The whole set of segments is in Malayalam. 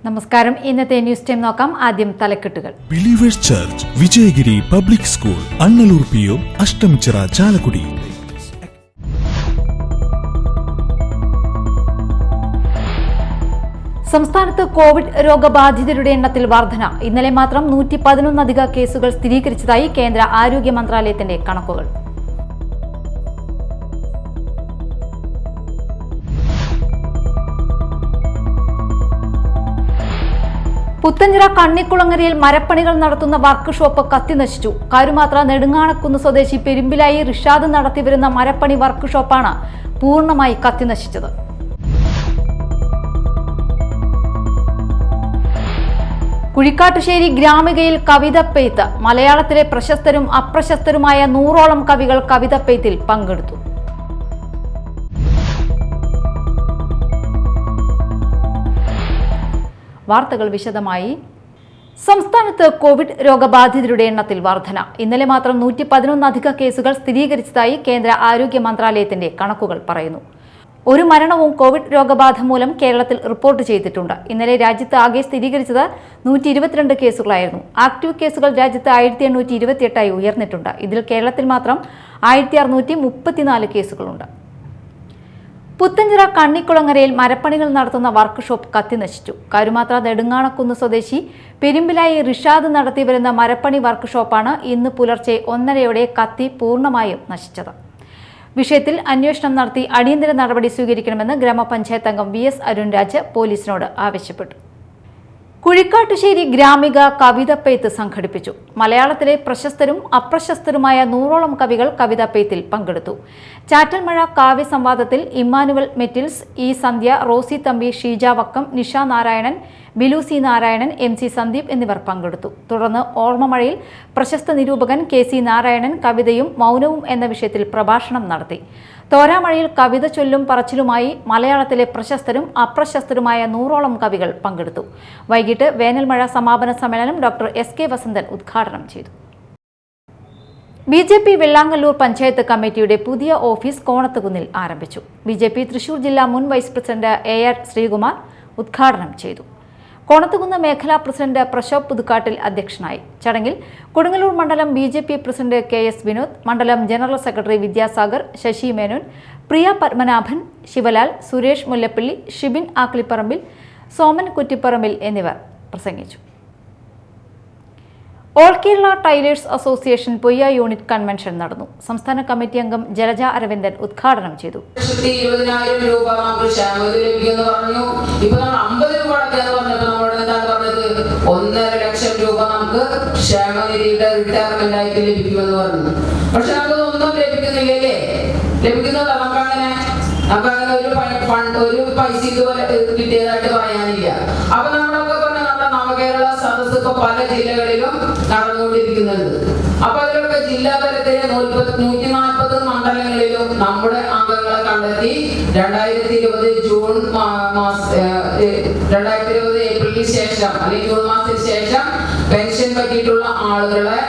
നമസ്കാരം. ഇന്നത്തെ ന്യൂസ് ടൈം നോക്കാം. ആദ്യം തലക്കെട്ടുകൾ. Believers church Vijayagiri public school Annallur PO Ashtamichira Chalakudy. സംസ്ഥാനത്ത് കോവിഡ് രോഗബാധിതരുടെ എണ്ണത്തിൽ വർധന. ഇന്നലെ മാത്രം 111 അധിക കേസുകൾ സ്ഥിരീകരിച്ചതായി കേന്ദ്ര ആരോഗ്യ മന്ത്രാലയത്തിന്റെ കണക്കുകൾ. പുത്തഞ്ചിറ കണ്ണിക്കുളങ്ങരയിൽ മരപ്പണികൾ നടത്തുന്ന വർക്ക് ഷോപ്പ് കത്തിനശിച്ചു. കരുമാത്ര നെടുങ്ങാണക്കുന്ന് സ്വദേശി പെരുമ്പിലായി റിഷാദ് നടത്തിവരുന്ന മരപ്പണി വർക്ക് ഷോപ്പാണ് പൂർണ്ണമായി കത്തിനശിച്ചത്. കുഴിക്കാട്ടുശ്ശേരി ഗ്രാമികയിൽ കവിതപ്പെയ്ത്ത്. മലയാളത്തിലെ പ്രശസ്തരും അപ്രശസ്തരുമായ 100ഓളം കവികൾ കവിതപ്പെയ്ത്തിൽ പങ്കെടുത്തു. വാർത്തകൾ വിശദമായി. സംസ്ഥാനത്ത് കോവിഡ് രോഗബാധിതരുടെ എണ്ണത്തിൽ വർധന. ഇന്നലെ മാത്രം 111 അധിക കേസുകൾ സ്ഥിരീകരിച്ചതായി കേന്ദ്ര ആരോഗ്യ മന്ത്രാലയത്തിന്റെ കണക്കുകൾ പറയുന്നു. ഒരു മരണവും കോവിഡ് രോഗബാധ മൂലം കേരളത്തിൽ റിപ്പോർട്ട് ചെയ്തിട്ടുണ്ട്. ഇന്നലെ രാജ്യത്ത് ആകെ സ്ഥിരീകരിച്ചത് 122 കേസുകളായിരുന്നു. ആക്റ്റീവ് കേസുകൾ രാജ്യത്ത് 1828 ഉയർന്നിട്ടുണ്ട്. ഇതിൽ കേരളത്തിൽ മാത്രം 1634 കേസുകളുണ്ട്. പുത്തഞ്ചിറ കണ്ണിക്കുളങ്ങരയിൽ മരപ്പണികൾ നടത്തുന്ന വർക്ക് ഷോപ്പ് കത്തിനശിച്ചു. കരുമാത്ര നെടുങ്ങാണക്കുന്ന് സ്വദേശി പെരുമ്പിലായി റിഷാദ് നടത്തിവരുന്ന മരപ്പണി വർക്ക് ഷോപ്പാണ് ഇന്ന് പുലർച്ചെ 1:30 കത്തി പൂർണ്ണമായും നശിച്ചത്. വിഷയത്തിൽ അന്വേഷണം നടത്തി അടിയന്തര നടപടി സ്വീകരിക്കണമെന്ന് ഗ്രാമപഞ്ചായത്ത് അംഗം VS അരുൺരാജ് പോലീസിനോട് ആവശ്യപ്പെട്ടു. കുഴിക്കാട്ടുശ്ശേരി ഗ്രാമിക കവിതപ്പെയ്ത്ത് സംഘടിപ്പിച്ചു. മലയാളത്തിലെ പ്രശസ്തരും അപ്രശസ്തരുമായ 100ഓളം കവികൾ കവിതപ്പെയ്ത്തിൽ പങ്കെടുത്തു. ചാറ്റൽമഴ കാവ്യ സംവാദത്തിൽ ഇമ്മാനുവൽ മെറ്റിൽസ്, ഇ സന്ധ്യ, റോസി തമ്പി, ഷീജ വക്കം, നിഷ നാരായണൻ, ബിലൂസി നാരായണൻ, MC സന്ദീപ് എന്നിവർ പങ്കെടുത്തു. തുടർന്ന് ഓർമ്മമഴയിൽ പ്രശസ്ത നിരൂപകൻ KC നാരായണൻ കവിതയും മൗനവും എന്ന വിഷയത്തിൽ പ്രഭാഷണം നടത്തി. തോരാമഴയിൽ കവിത ചൊല്ലും പറച്ചിലുമായി മലയാളത്തിലെ പ്രശസ്തരും അപ്രശസ്തരുമായ 100ഓളം കവികൾ പങ്കെടുത്തു. വൈകിട്ട് വേനൽമഴ സമാപന സമ്മേളനം ഡോക്ടർ SK വസന്തൻ ഉദ്ഘാടനം ചെയ്തു. BJP വെള്ളാങ്കല്ലൂർ പഞ്ചായത്ത് കമ്മിറ്റിയുടെ പുതിയ ഓഫീസ് കോണത്തുകുന്നിൽ ആരംഭിച്ചു. BJP തൃശൂർ ജില്ലാ മുൻ വൈസ് പ്രസിഡന്റ് AR ശ്രീകുമാർ ഉദ്ഘാടനം ചെയ്തു. കോണത്തുകുന്ന് മേഖലാ പ്രസിഡന്റ് പ്രശോഭ് പുതുക്കാട്ടിൽ അധ്യക്ഷനായി. ചടങ്ങിൽ കൊടുങ്ങല്ലൂർ മണ്ഡലം BJP പ്രസിഡന്റ് KS വിനോദ്, മണ്ഡലം ജനറൽ സെക്രട്ടറി വിദ്യാസാഗർ, ശശി മേനോൻ, പ്രിയ പത്മനാഭൻ, ശിവലാൽ, സുരേഷ് മുല്ലപ്പള്ളി, ഷിബിൻ ആക്ലിപ്പറമ്പിൽ, സോമൻ കുറ്റിപ്പറമ്പിൽ എന്നിവർ പ്രസംഗിച്ചു. All Kerala tailors association Poyya unit convention നടന്നു. സംസ്ഥാന കമ്മിറ്റി അംഗം ജലജ അരവിന്ദൻ ഉദ്ഘാടനം ചെയ്തു. 20,000 രൂപ നമുക്ക് ക്ഷേമനിധി ലഭിക്കുമെന്ന് പറഞ്ഞു. ഇപ്പൊ നമ്മൾ 50 രൂപ അടയ്ക്കാന്ന് പറഞ്ഞപ്പോൾ നമ്മളോട് എന്താണ് പറഞ്ഞത്? 1.5 ലക്ഷം രൂപ നമുക്ക് ക്ഷേമനിധിയുടെ റിട്ടയർമെന്റ് ആയിട്ട് ലഭിക്കുമെന്ന് പറഞ്ഞു. പക്ഷെ നമുക്കൊന്നും ലഭിക്കുന്നില്ലേ? ലഭിക്കുന്നത് നമുക്കങ്ങനെ ഒരു പൈസ ഇതുപോലെ കിട്ടിയതായിട്ട് പറയാനില്ല. അപ്പൊ നമ്മളൊക്കെ പറഞ്ഞ നമ്മുടെ നവകേരള സദസ് ഇപ്പൊ പല ജില്ലകളിലും നടന്നുകൊണ്ടിരിക്കുന്നുണ്ട്. അപ്പൊ അതിലൊക്കെ ജില്ലാ തലത്തിലെ 140 മണ്ഡലങ്ങളിലും നമ്മുടെ അംഗങ്ങളെ കണ്ടെത്തി 2020 ഏപ്രിലിന് ശേഷം അല്ലെങ്കിൽ ജൂൺ മാസത്തിന് ശേഷം പെൻഷൻ പറ്റിയിട്ടുള്ള ആളുകളെ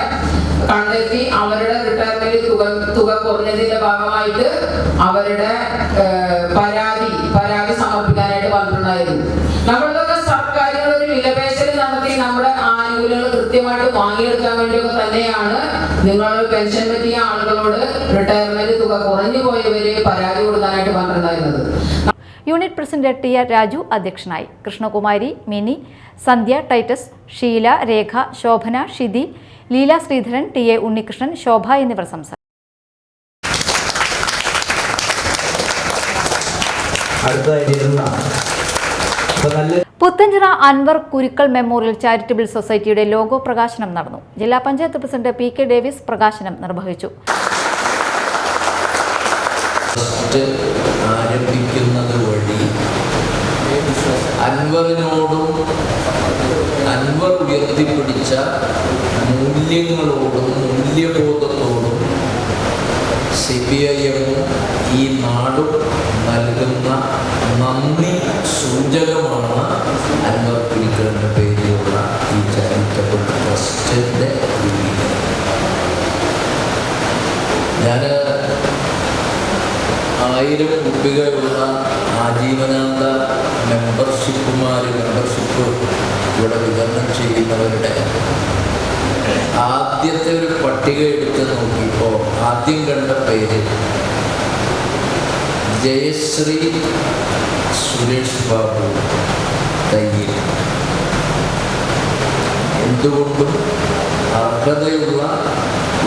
കണ്ടെത്തി അവരുടെ റിട്ടയർമെന്റ് തുക കുറഞ്ഞതിന്റെ ഭാഗമായിട്ട് അവരുടെ പരാതി സമർപ്പിക്കാനായിട്ട് പറഞ്ഞിട്ടുണ്ടായിരുന്നു. നമ്മളിതൊക്കെ സർക്കാരുകൾ ഒരു വിലപേശൽ നടത്തി നമ്മുടെ ആനുകൂല്യങ്ങൾ കൃത്യമായിട്ട് വാങ്ങിയെടുക്കാൻ വേണ്ടിയൊക്കെ തന്നെയാണ് നിങ്ങൾ പെൻഷൻ പറ്റിയ ആളുകളോട് റിട്ടയർമെന്റ് തുക കുറഞ്ഞു പോയവരെ പരാതി കൊടുക്കാനായിട്ട് പറഞ്ഞിട്ടുണ്ടായിരുന്നത്. യൂണിറ്റ് പ്രസിഡന്റ് TR രാജു അധ്യക്ഷനായി. കൃഷ്ണകുമാരി, മിനി, സന്ധ്യ, ടൈറ്റസ്, ഷീല, രേഖ, ശോഭന, ഷിതി, ലീല ശ്രീധരൻ, TA ഉണ്ണികൃഷ്ണൻ, ശോഭ എന്നിവർ സംസാരിച്ചു. പുത്തഞ്ചിറ അൻവർ കുരുക്കൾ മെമ്മോറിയൽ ചാരിറ്റബിൾ സൊസൈറ്റിയുടെ ലോഗോ പ്രകാശനം നടന്നു. ജില്ലാ പഞ്ചായത്ത് പ്രസിഡന്റ് PK ഡേവിസ് പ്രകാശനം നിർവഹിച്ചു. ആരംഭിക്കുന്നത് വഴി അൻവറിനോടും അൻവർ ഉയർത്തിപ്പിടിച്ച മൂല്യങ്ങളോടും മൂല്യബോധത്തോടും CPIM ഈ നാടും നൽകുന്ന നന്ദി സൂചകമാണ് അൻവർ കുരുക്കളുടെ പേരിലുള്ള ഈ ചാരിറ്റബിൾ ട്രസ്റ്റിൻ്റെ ഞാൻ 1000 കുട്ടികളുള്ള ആജീവനാന്ത മെമ്പർഷിപ്പ് ഇവിടെ വിതരണം ചെയ്യുന്നവരുടെ ആദ്യത്തെ ഒരു പട്ടിക എടുത്ത് നോക്കിയപ്പോൾ ആദ്യം കണ്ട പേര് ജയശ്രീ സുരേഷ് ബാബു തയ്യിൽ. എന്തുകൊണ്ടും അർഹതയുള്ള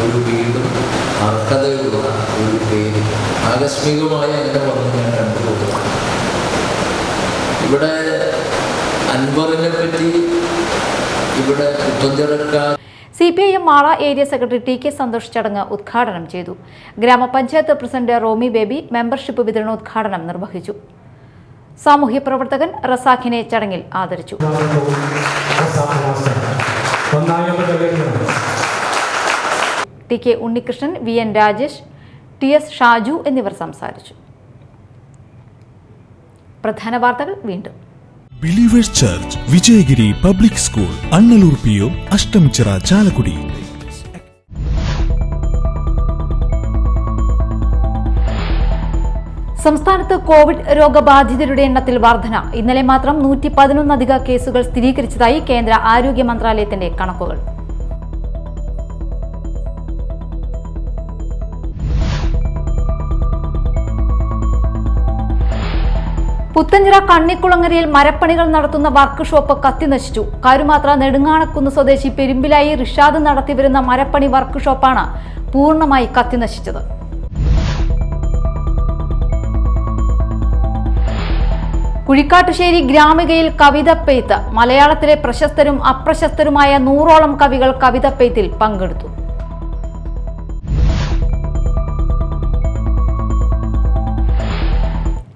ഒരു വീടും അർഹതയുള്ള ഒരു പേരും ആകസ്മികമായി അങ്ങനെ വന്ന് ഞാൻ കണ്ടുപോകുന്നു. ഇവിടെ അൻവറിനെ പറ്റി ഇവിടെ പുത്തഞ്ചിറക്കാർ CPIM Mala area secretary TK Santhosh ചടങ്ങ് ഉദ്ഘാടനം ചെയ്തു. ഗ്രാമപഞ്ചായത്ത് പ്രസിഡന്റ് റോമി ബേബി മെമ്പർഷിപ്പ് വിതരണോദ്ഘാടനം നിർവഹിച്ചു. സാമൂഹ്യ പ്രവർത്തകൻ റസാഖിനെ ചടങ്ങിൽ ആദരിച്ചു. TK Unnikrishnan, VN Rajesh, TS Shaju എന്നിവർ സംസാരിച്ചു. പ്രധാന വാർത്തകൾ വീണ്ടും. Believers church, Vijayagiri public school, Annallur PO, Ashtamichira, Chalakudy. സംസ്ഥാനത്ത് കോവിഡ് രോഗബാധിതരുടെ എണ്ണത്തിൽ വർധന. ഇന്നലെ മാത്രം 111 അധിക കേസുകൾ സ്ഥിരീകരിച്ചതായി കേന്ദ്ര ആരോഗ്യ മന്ത്രാലയത്തിന്റെ കണക്കുകൾ. പുത്തഞ്ചിറ കണ്ണിക്കുളങ്ങരയിൽ മരപ്പണികൾ നടത്തുന്ന വർക്ക് ഷോപ്പ് കത്തിനശിച്ചു. കരുമാത്ര നെടുങ്ങാണക്കുന്ന് സ്വദേശി പെരുമ്പിലായി റിഷാദ് നടത്തിവരുന്ന മരപ്പണി വർക്ക് ഷോപ്പാണ് പൂർണ്ണമായി കത്തിനശിച്ചത്. കുഴിക്കാട്ടുശ്ശേരി ഗ്രാമികയിൽ കവിതപ്പെയ്ത്ത്. മലയാളത്തിലെ പ്രശസ്തരും അപ്രശസ്തരുമായ 100ഓളം കവികൾ കവിതപ്പെയ്ത്തിൽ പങ്കെടുത്തു.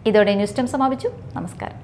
ഇതോടെ ന്യൂസ് ടൈം സമാപിച്ചു. നമസ്കാരം.